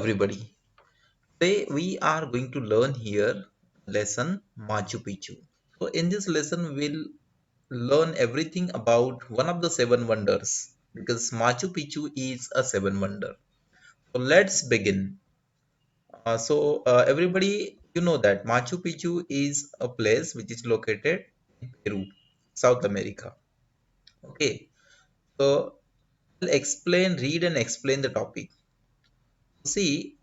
everybody. Today we are going to learn here lesson Machu Picchu. So in this lesson we'll learn everything about one of the seven wonders because Machu Picchu is a seven wonder. So let's begin. Everybody, you know that Machu Picchu is a place which is located in Peru, South America. Okay, so I'll read and explain the topic. See,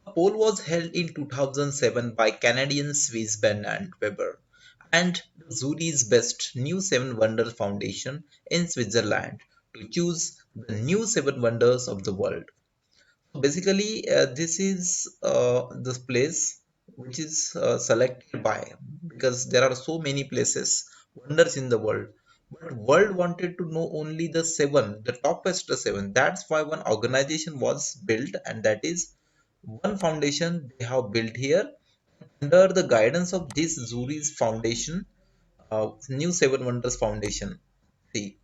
the poll was held in 2007 by Canadian Swiss Bernard Weber and the Zurich's Best New Seven Wonders Foundation in Switzerland to choose the new seven wonders of the world. So basically, this is this place which is selected by because there are so many places, wonders in the world. But world wanted to know only the seven, the toppest seven. That's why one organization was built, and that is one foundation they have built here under the guidance of this Zuri's foundation, New Seven Wonders Foundation. See,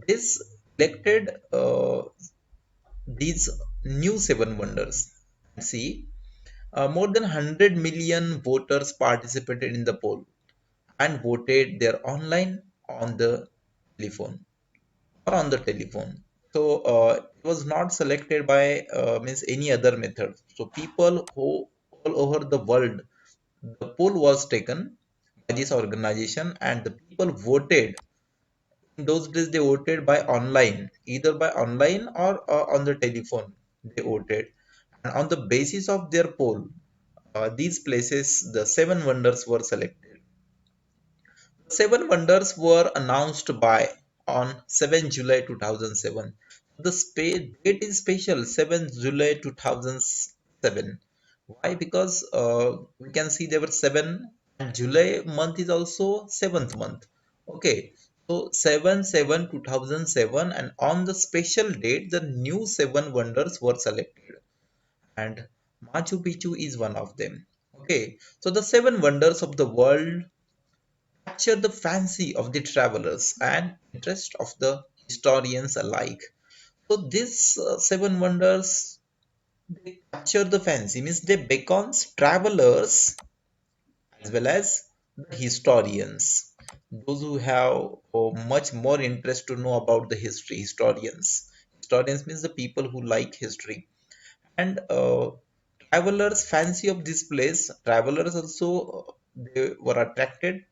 this elected these new seven wonders. See, more than 100 million voters participated in the poll and voted there online on the telephone telephone. So it was not selected by means any other method. So people who all over the world, the poll was taken by this organization, and the people voted. In those days, they voted by online, either by online or on the telephone. They voted, and on the basis of their poll, these places, the seven wonders were selected. Seven wonders were announced by on 7 July 2007. The date is special, 7 July 2007. Why? Because we can see there were seven, and July month is also seventh month. Okay, so 7/7/2007, and on the special date, the new seven wonders were selected, and Machu Picchu is one of them. Okay, so the seven wonders of the world capture the fancy of the travelers and interest of the historians alike. So these seven wonders, they capture the fancy, means they beckons travelers as well as the historians, those who have much more interest to know about the history. Historians means the people who like history, and travelers fancy of this place. Travelers also they were attracted.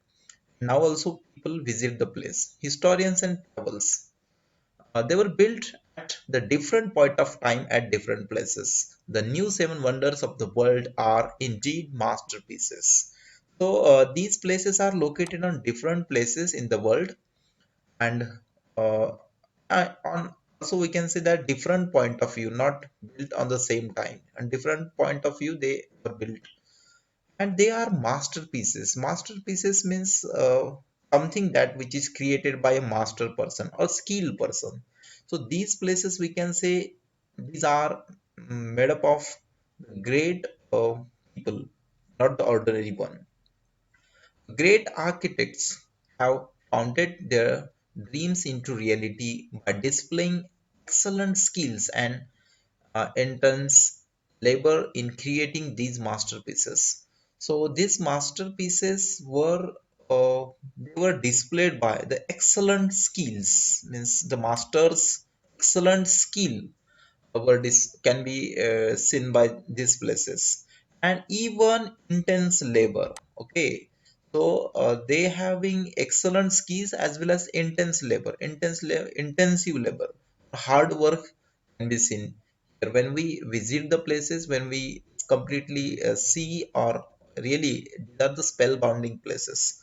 Now also people visit the place. Historians and travels. They were built at the different point of time at different places. The new seven wonders of the world are indeed masterpieces. So these places are located on different places in the world, and uh, on also we can say that different point of view, not built on the same time. And different point of view they were built, and they are masterpieces means something that which is created by a master person or skilled person. So these places we can say these are made up of great people, not the ordinary one. Great architects have founded their dreams into reality by displaying excellent skills and intense labor in creating these masterpieces. So these masterpieces they were displayed by the excellent skills, means the masters excellent skill were this can be seen by these places, and even intense labor. Okay, so they having excellent skills as well as intensive labor, hard work can be seen here when we visit the places, when we completely see, or really these are the spellbounding places,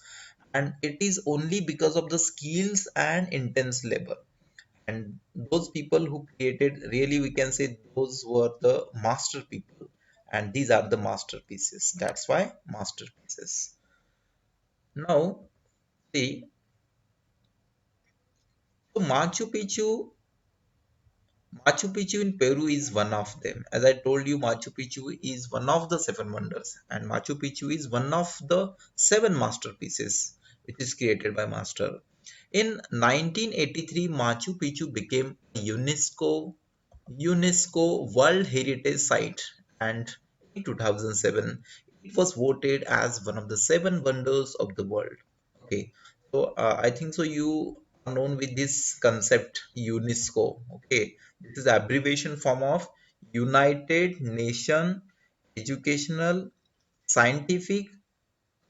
and it is only because of the skills and intense labor. And those people who created, really we can say those were the master people, and these are the masterpieces. That's why masterpieces. Now see, so Machu Picchu in Peru is one of them. As I told you, Machu Picchu is one of the seven wonders, and Machu Picchu is one of the seven masterpieces which is created by master. In 1983, Machu Picchu became a UNESCO World Heritage Site, and in 2007 it was voted as one of the seven wonders of the world. Okay, so I think so you are known with this concept UNESCO. Okay, this is the abbreviation form of United Nation Educational, Scientific,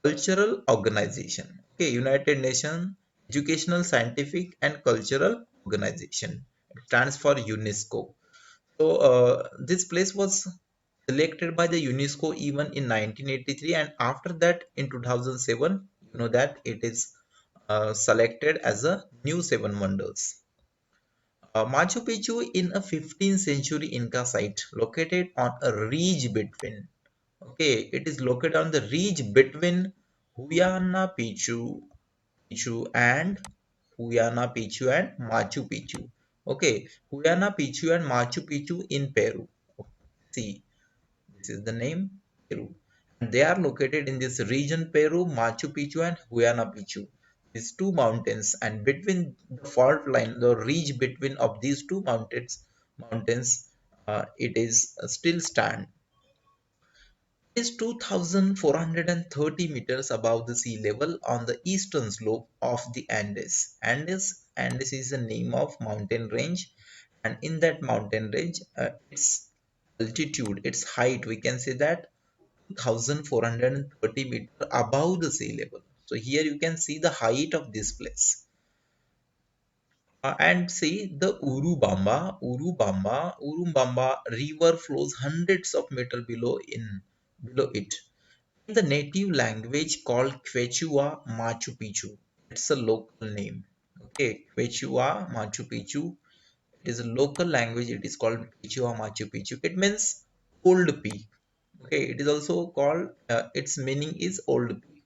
Cultural Organization. Okay, United Nations Educational, Scientific and Cultural Organization. It stands for UNESCO. So this place was selected by the UNESCO even in 1983, and after that in 2007, you know that it is selected as a new seven wonders. Machu Picchu in a 15th century Inca site located on a ridge between. Okay, it is located on the ridge between Huyana Picchu and Machu Picchu. Okay, Huyana Picchu and Machu Picchu in Peru. See, this is the name Peru. And they are located in this region Peru, Machu Picchu and Huyana Picchu. These two mountains, and between the fault line, the ridge between of these two mountains, it is still stand. It is 2,430 meters above the sea level on the eastern slope of the Andes. Andes is the name of mountain range, and in that mountain range, its altitude, its height, we can say that 2,430 meter above the sea level. So here you can see the height of this place. And see the Urubamba river flows hundreds of meters below it. In the native language called Quechua Machu Picchu. It's a local name. Okay, Quechua Machu Picchu. It is a local language. It is called Quechua Machu Picchu. It means old peak. Okay, it is also called, its meaning is old peak,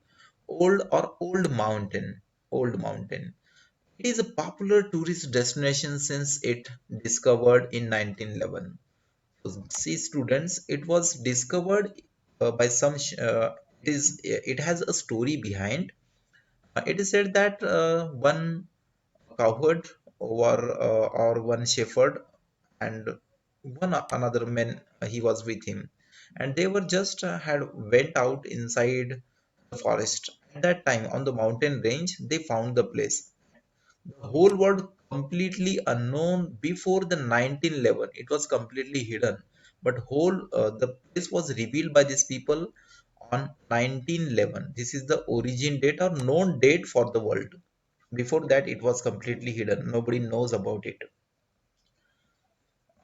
old or old mountain, old mountain. It is a popular tourist destination since it discovered in 1911. So, see students, it was discovered by some, it has a story behind. It is said that one cowherd or one shepherd and one another man, he was with him, and they were just had went out inside the forest. At that time on the mountain range they found the place. The whole world completely unknown before the 1911. It was completely hidden, but whole the place was revealed by these people on 1911. This is the origin date or known date for the world. Before that it was completely hidden, nobody knows about it.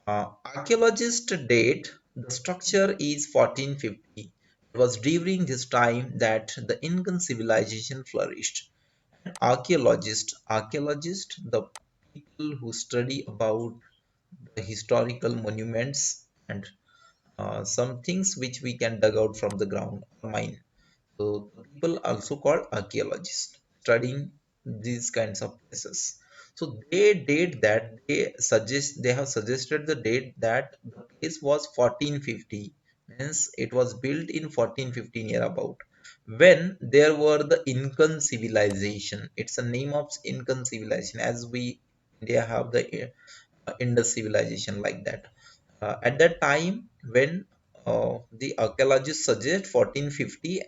Archaeologists date the structure is 1450. It was during this time that the Incan civilization flourished. Archaeologists, the people who study about the historical monuments and some things which we can dug out from the ground or mine. So people also called archaeologists studying these kinds of places. So they date that they have suggested the date that the place was 1450, means it was built in 1415 year about, when there were the Incan civilization. It's a name of Incan civilization, as we India have the Indus civilization like that. At that time when the archaeologists suggest 1450,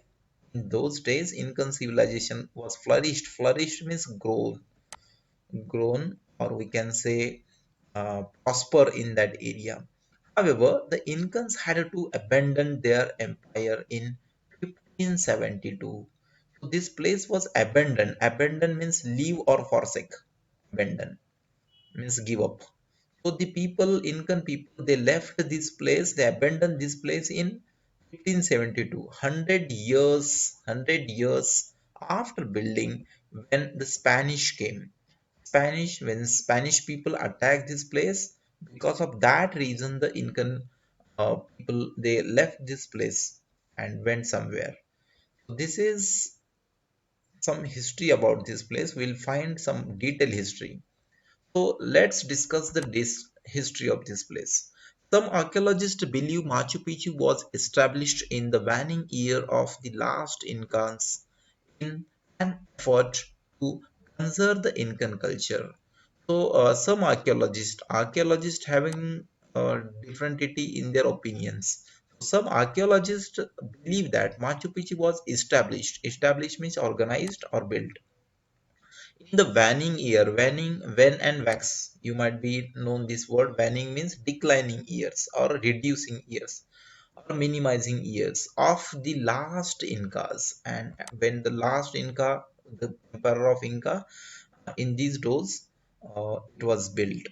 in those days Incan civilization was flourished. Flourished means grown, or we can say prosper in that area. However, the Incans had to abandon their empire in 1572. So this place was abandoned. Abandon means leave or forsake. Abandon means give up. So the people, Incan people, they left this place, they abandoned this place in 1572, 100 years after building, when the Spanish came. When Spanish people attacked this place, because of that reason, the Incan people, they left this place and went somewhere. So this is some history about this place. We'll find some detailed history. So let's discuss the history of this place. Some archaeologists believe Machu Picchu was established in the waning year of the last Incans in an effort to conserve the Incan culture. So some archaeologists having differentity in their opinions. Some archaeologists believe that Machu Picchu was established. Established means organized or built in the waning year. Waning, wane and wax. You might be known this word. Waning means declining years or reducing years or minimizing years of the last Incas. And when the last Inca, the emperor of Inca, in these days, it was built.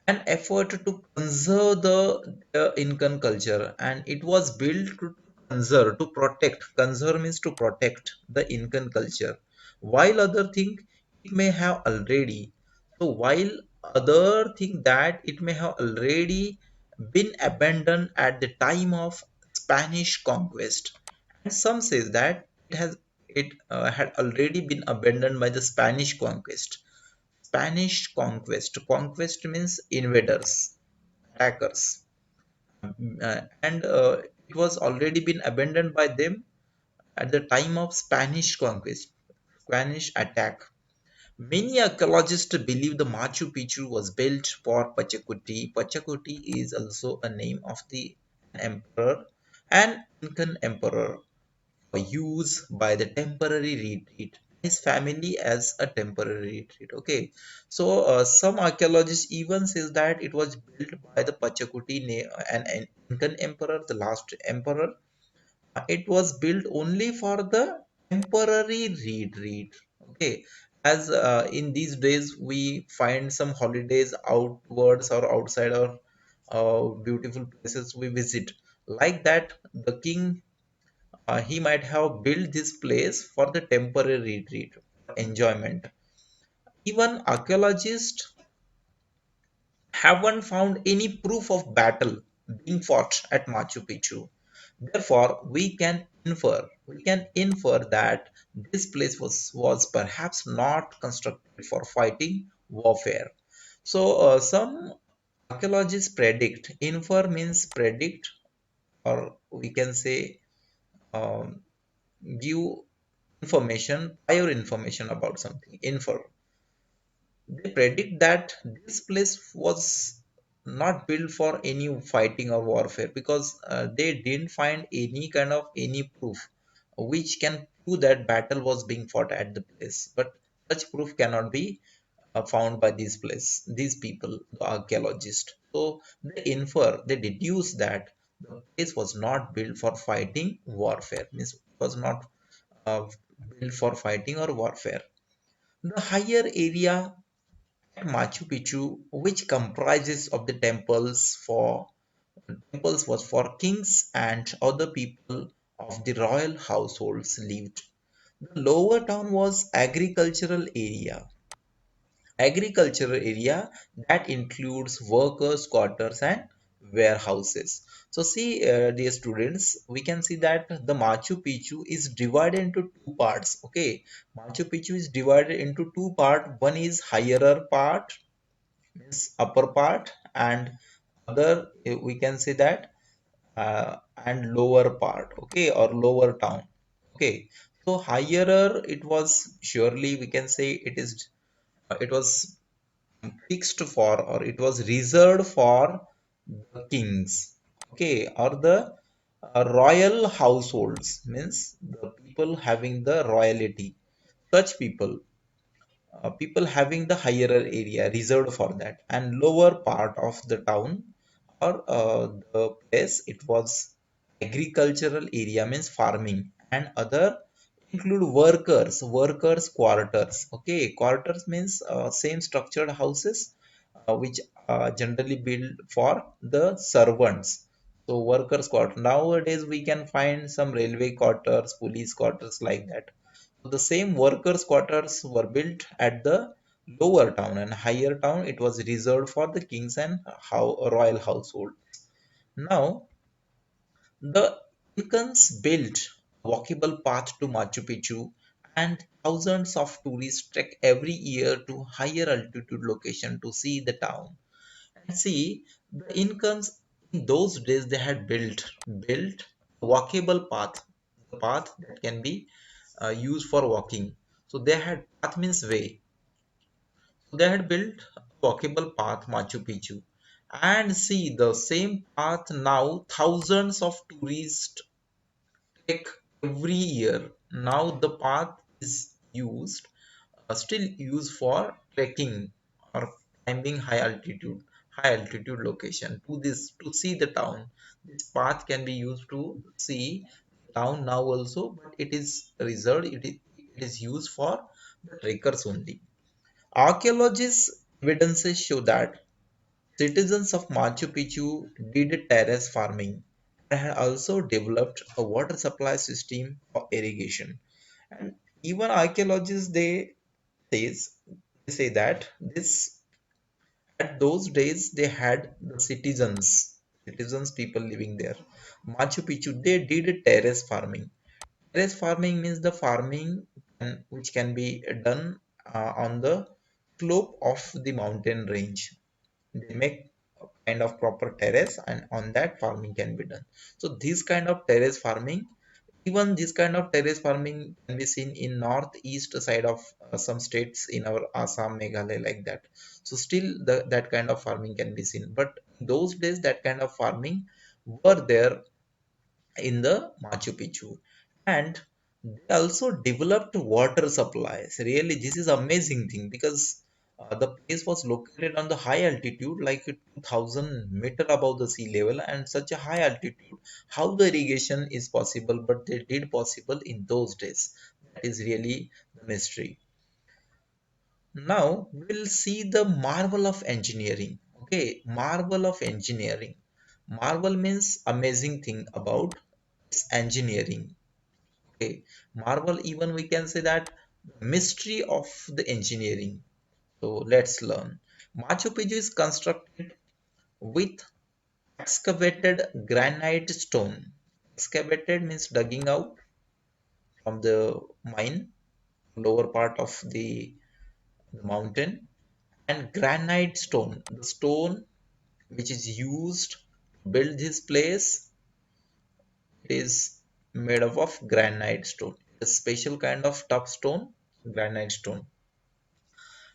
An effort to conserve the Incan culture, and it was built to conserve, to protect. Conserve means to protect the Incan culture. While other think it may have already, so while other think that it may have already been abandoned at the time of Spanish conquest, and some says that it had already been abandoned by the Spanish conquest. Spanish conquest. Conquest means invaders, attackers, and it was already been abandoned by them at the time of Spanish conquest, Spanish attack. Many archaeologists believe the Machu Picchu was built for Pachacuti. Pachacuti is also a name of the emperor, an Incan emperor, for use by the temporary retreat, his family as a temporary retreat. Okay, so some archaeologists even says that it was built by the Pachacuti, an Incan emperor, the last emperor. It was built only for the temporary retreat. Okay, as in these days we find some holidays outwards or outside our beautiful places we visit, like that the king, he might have built this place for the temporary retreat, enjoyment. Even archaeologists haven't found any proof of battle being fought at Machu Picchu. Therefore, we can infer that this place was perhaps not constructed for fighting warfare. So, some archaeologists predict. Infer means predict, or we can say um, give information, prior information about something, infer. They predict that this place was not built for any fighting or warfare, because they didn't find any proof which can prove that battle was being fought at the place. But such proof cannot be found by these people, the archaeologists. So they deduce that the place was not built for fighting warfare, means it was not uh, built for fighting or warfare. The higher area at Machu Picchu, which comprises of the temples was for kings and other people of the royal households lived. The lower town was agricultural area that includes workers' quarters and warehouses. So, see, dear students, we can see that the Machu Picchu is divided into two parts. Okay, Machu Picchu is divided into two parts. One is higher part, means upper part, and other we can say that and lower part. Okay, or lower town. Okay, so higher it was, surely we can say it was fixed for, or it was reserved for the kings, okay, or the royal households, means the people having the royalty. Such people having the higher area reserved for that, and lower part of the town or the place, it was agricultural area, means farming, and other include workers quarters. Okay, quarters means same structured houses which generally built for the servants. So workers quarter, nowadays we can find some railway quarters, police quarters, like that. So the same workers quarters were built at the lower town, and higher town it was reserved for the kings and how royal household. Now the Incans built a walkable path to Machu Picchu, and thousands of tourists trek every year to higher altitude location to see the town. And see, the Incans in those days they had built a walkable path, the path that can be used for walking. So they had, path means way. So they had built a walkable path Machu Picchu, And see the same path now thousands of tourists take every year. Now the path is used, still used for trekking or climbing high altitude location to this to see the town. This path can be used to see the town now also, but it is reserved. It is used for the trekkers only. Archaeologists' evidences show that citizens of Machu Picchu did terrace farming and had also developed a water supply system for irrigation. And even archaeologists says they say that this at those days they had the citizens people living there. Machu Picchu they did terrace farming. Terrace farming means the farming which can be done on the slope of the mountain range. They make a kind of proper terrace and on that farming can be done. So this kind of terrace farming, even this kind of terrace farming can be seen in northeast side of some states in our Assam, Meghalaya, like that. So still that kind of farming can be seen, but those days that kind of farming were there in the Machu Picchu. And they also developed water supplies. Really, this is amazing thing because the place was located on the high altitude, like 2000 meter above the sea level, and such a high altitude. How the irrigation is possible, but they did possible in those days. That is really the mystery. Now we'll see the marvel of engineering. Okay, marvel of engineering. Marvel means amazing thing about its engineering. Okay, marvel even we can say that mystery of the engineering. So let's learn. Machu Picchu is constructed with excavated granite stone. Excavated means digging out from the mine, lower part of the mountain, and granite stone. The stone which is used to build this place is made up of granite stone. A special kind of tough stone, granite stone.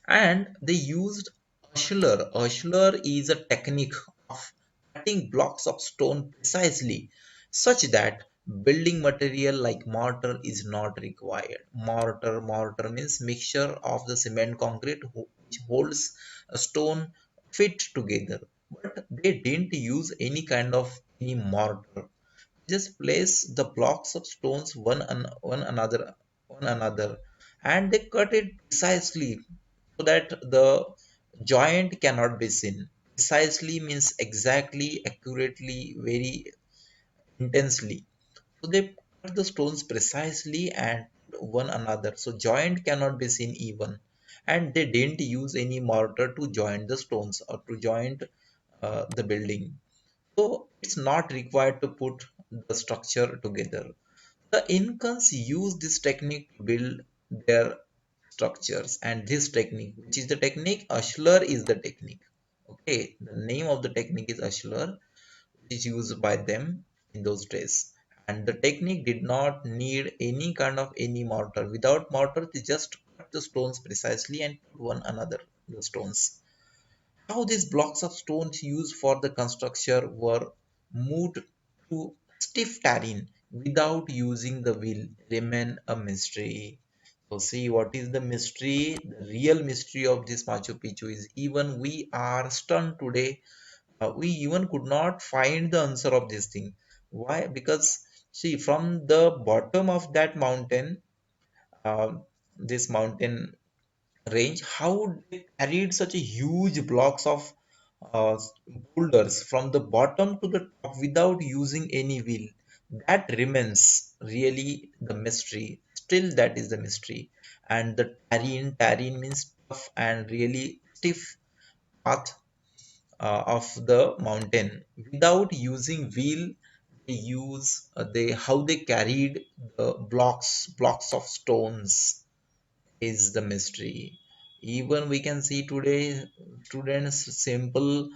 And they used ashlar. Ashlar is a technique of cutting blocks of stone precisely such that building material like mortar is not required. Mortar means mixture of the cement concrete which holds a stone fit together. But they didn't use any mortar, just place the blocks of stones one another, and they cut it precisely so that the joint cannot be seen. Precisely means exactly, accurately, very intensely. So they cut the stones precisely and one another, so joint cannot be seen even. And they didn't use any mortar to join the stones or to join the building, so it's not required to put the structure together. The Incans used this technique to build their structures, and this technique, which is the technique, Ashlar is the technique. Okay, the name of the technique is Ashlar, which is used by them in those days. And the technique did not need any mortar. Without mortar, they just cut the stones precisely and put one another the stones. How these blocks of stones used for the construction were moved to stiff terrain without using the wheel remain a mystery. So see what is the mystery? The real mystery of this Machu Picchu is even we are stunned today. We even could not find the answer of this thing. Why? Because see from the bottom of that mountain, uh, this mountain range, how they carried such a huge blocks of uh, boulders from the bottom to the top without using any wheel, that remains really the mystery. Still that is the mystery. And the terrain means tough and really stiff path of the mountain without using wheel. They use they how they carried the blocks of stones is the mystery. Even we can see today students simple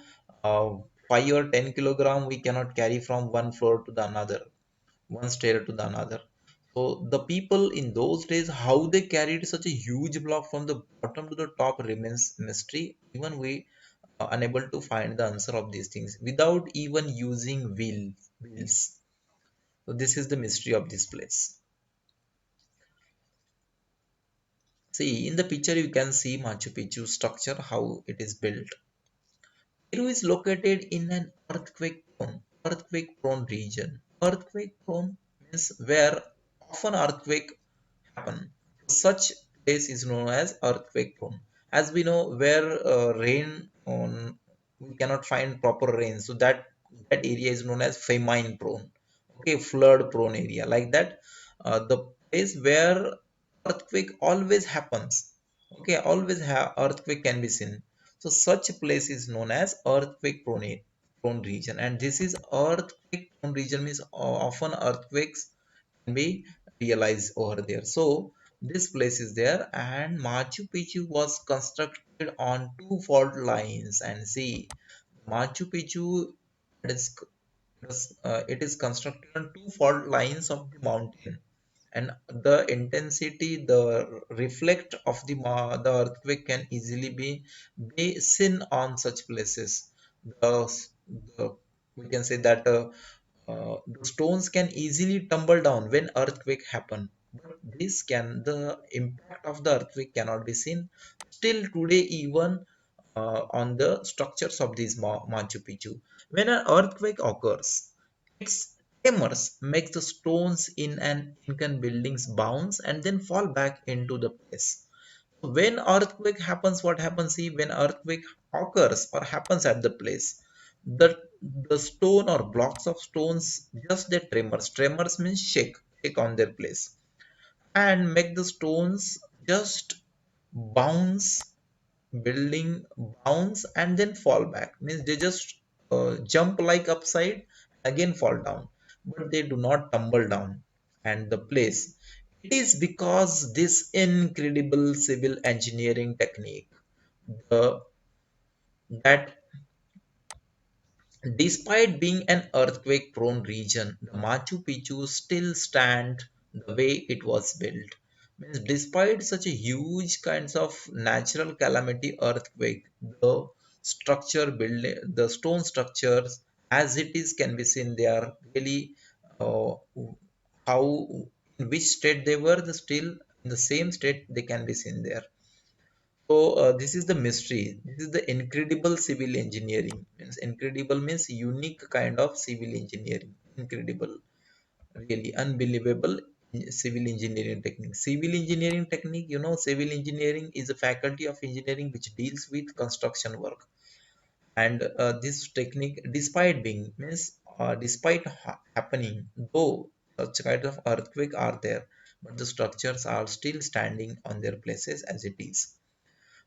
uh, 5 or 10 kilogram we cannot carry from one floor to the another, one stair to the another. So the people in those days, how they carried such a huge block from the bottom to the top remains mystery. Even we unable to find the answer of these things without even using wheels. So this is the mystery of this place. See, in the picture you can see Machu Picchu structure, how it is built. Peru is located in an earthquake prone region. Earthquake prone means where often earthquake happen. Such place is known as earthquake prone. As we know, where rain on we cannot find proper rain, so that area is known as famine prone. Okay, flood prone area like that. The place where earthquake always happens. Okay, always have earthquake can be seen. So such place is known as prone region, and this is earthquake prone region means often earthquakes can be realized over there. So this place is there, and Machu Picchu was constructed on two fault lines. And see, Machu Picchu it is it is constructed on two fault lines of the mountain, and the intensity, the reflect of the earthquake can easily be seen on such places. the, the we can say that the stones can easily tumble down when earthquake happen, but the impact of the earthquake cannot be seen still today, even on the structures of these Machu Picchu. When an earthquake occurs, its tremors make the stones in an Incan buildings bounce and then fall back into the place. When earthquake happens, what happens? See, when earthquake occurs or happens at the place, the the stone or blocks of stones just they tremors means shake on their place, and make the stones just bounce, building bounce and then fall back, means they just jump like upside, again fall down, but they do not tumble down. And the place, it is because this incredible civil engineering technique, the that despite being an earthquake prone region, the Machu Picchu still stand the way it was built. Means despite such a huge kinds of natural calamity earthquake, the stone structures as it is can be seen. They are really uh, how in which state they were, the still in the same state they can be seen there. So this is the mystery. This is the incredible civil engineering. Means incredible means unique kind of civil engineering. Incredible, really unbelievable civil engineering technique. Civil engineering technique, civil engineering is a faculty of engineering which deals with construction work. And this technique, despite being means despite happening, though such kind of earthquake are there, but the structures are still standing on their places as it is.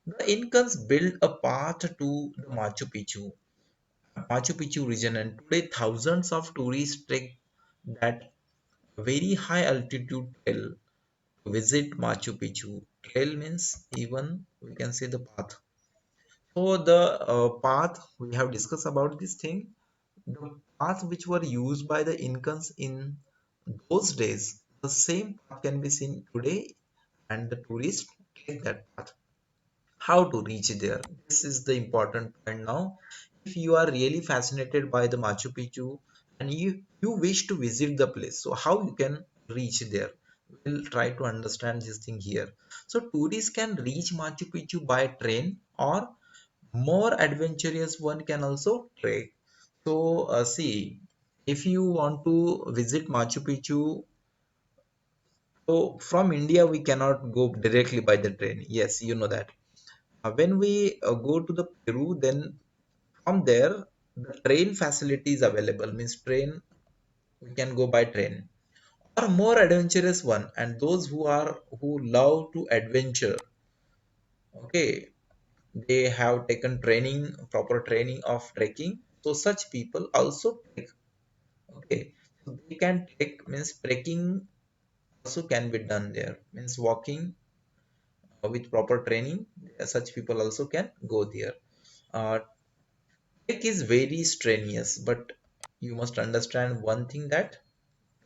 The Incans built a path to the Machu Picchu region, and today thousands of tourists take that very high altitude trail to visit Machu Picchu. Trail means even we can say the path. So the path we have discussed about this thing, the path which were used by the Incans in those days, the same path can be seen today, and the tourists take that path. How to reach there? This is the important point now. If you are really fascinated by the Machu Picchu and you wish to visit the place, so how you can reach there? We'll try to understand this thing here. So tourists can reach Machu Picchu by train, or more adventurous one can also trek. So see, if you want to visit Machu Picchu, so from India we cannot go directly by the train. Yes, you know that. When we go to the Peru, then from there the train facility is available. Means train, we can go by train, or more adventurous one, and those who love to adventure. Okay, they have taken training, proper training of trekking. So such people also trek. Okay, so they can trek means trekking also can be done there. Means walking with proper training, such people also can go there. Uh, Trek is very strenuous, but you must understand one thing, that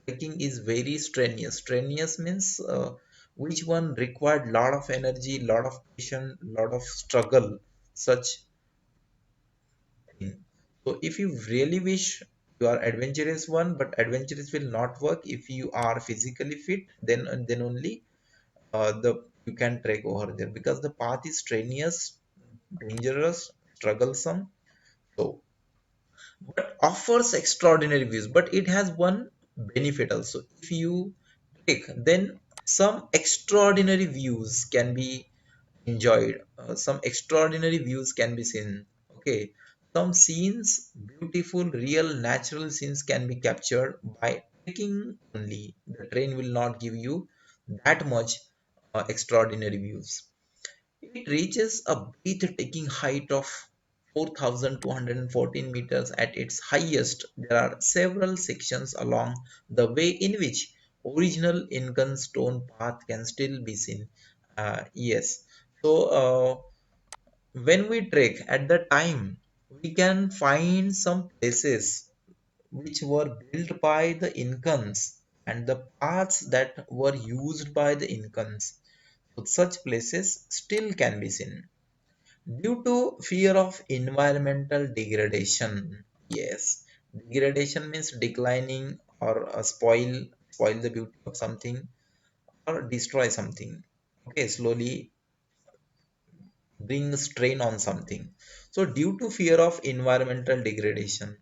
trekking is very strenuous. Strenuous means which one required lot of energy, lot of patience, lot of struggle. Such So if you really wish, you are adventurous one, but adventurous will not work if you are physically fit. Then only the you can trek over there, because the path is strenuous, dangerous, troublesome. So but offers extraordinary views, but it has one benefit also. If you trek, then some extraordinary views can be enjoyed. Some extraordinary views can be seen. Okay, some scenes, beautiful, real, natural scenes can be captured by trekking only. The train will not give you that much extraordinary views. It reaches a breathtaking height of 4,214 meters at its highest. There are several sections along the way in which original Incan stone path can still be seen. Yes. So when we trek at the time, we can find some places which were built by the Incans and the paths that were used by the Incans. So such places still can be seen due to fear of environmental degradation. Yes, degradation means declining or spoil the beauty of something or destroy something. Okay, slowly bring strain on something. So due to fear of environmental degradation,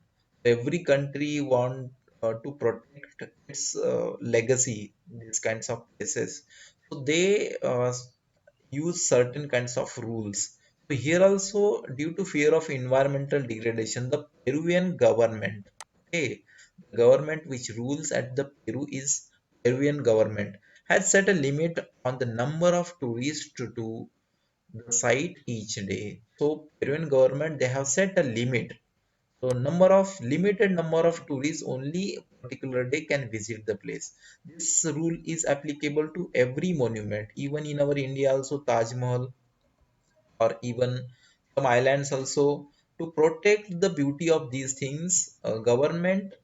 every country want to protect its legacy, these kinds of places. So they use certain kinds of rules. So here also, due to fear of environmental degradation, the Peruvian government, okay, the government which rules at the Peru is Peruvian government, has set a limit on the number of tourists to the site each day. So Peruvian government, they have set a limit. So limited number of tourists only particular day can visit the place. This rule is applicable to every monument. Even in our India also, Taj Mahal or even some islands also, to protect the beauty of these things, government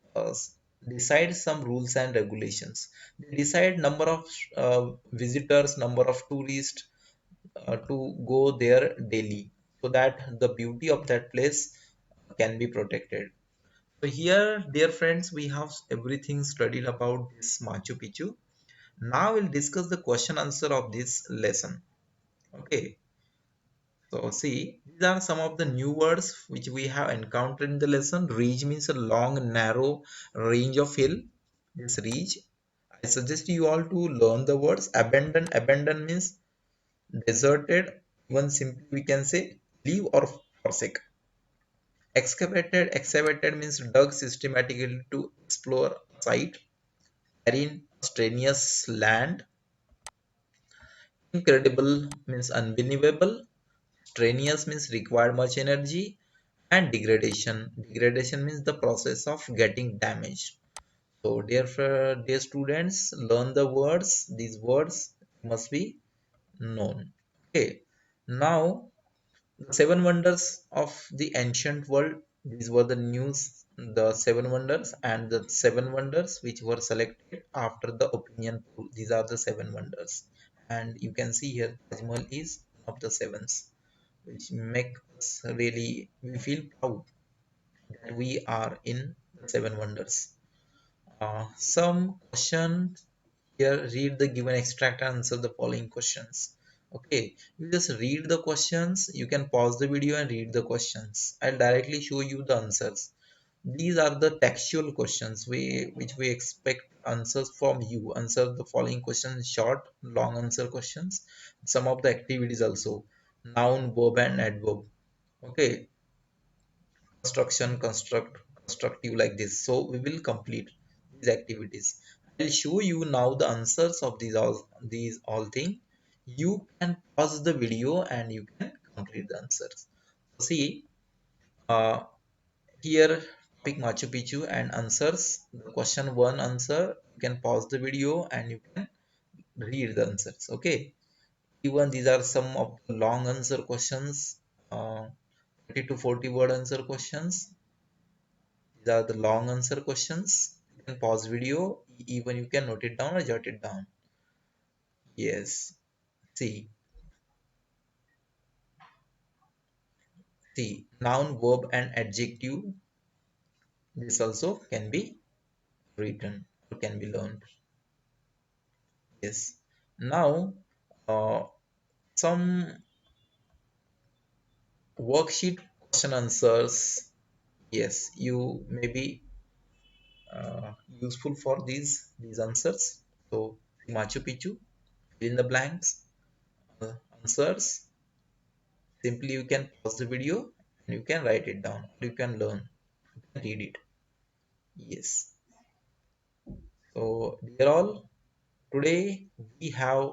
decides some rules and regulations. They decide number of visitors, number of tourists to go there daily, so that the beauty of that place can be protected. So here, dear friends, we have everything studied about this Machu Picchu. Now we'll discuss the question answer of this lesson. Okay, so see, these are some of the new words which we have encountered in the lesson. Ridge means a long, narrow range of hill. This ridge. I suggest you all to learn the words. Abandon means deserted. Even simply we can say leave or forsake. Excavated means dug systematically to explore a site. Marine, strenuous land. Incredible means unbelievable. Strenuous means required much energy. And degradation means the process of getting damaged. So dear students, learn the words. These words must be known. Okay, now the seven wonders of the ancient world. These were the news, the seven wonders, and the seven wonders which were selected after the opinion poll. These are the seven wonders. And you can see here, Taj Mahal is one of the sevens, which make us really, we feel proud that we are in the seven wonders. Some questions here, read the given extract and answer the following questions. Okay, you just read the questions. You can pause the video and read the questions. I'll directly show you the answers. These are the textual questions which we expect answers from you. Answer the following questions, short, long answer questions. Some of the activities also. Noun, verb, and adverb. Okay, constructive like this. So we will complete these activities. I'll show you now the answers of these all things. You can pause the video and you can complete the answers. So see, uh, here topic Machu Picchu and answers. The question one answer, you can pause the video and you can read the answers. Okay, even these are some of the long answer questions, 30 to 40 word answer questions. These are the long answer questions. You can pause video, even you can note it down or jot it down. Yes. See, see, noun, verb, and adjective. this also can be written or can be learned. Yes. Now, uh, some worksheet question answers. Yes, you may be useful for these answers. So, Machu Picchu, fill in the blanks, answers. Simply, you can pause the video and you can write it down. You can learn. You can read it. Yes. So, dear all, today we have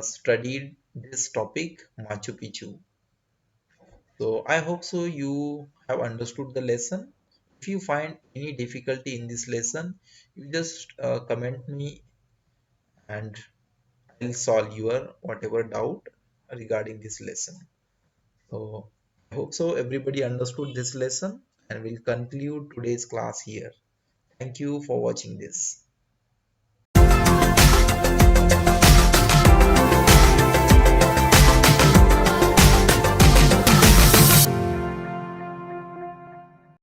studied this topic, Machu Picchu. So I hope so you have understood the lesson. If you find any difficulty in this lesson, you just comment me and I'll solve your whatever doubt regarding this lesson. So I hope so everybody understood this lesson and we'll conclude today's class here. Thank you for watching this.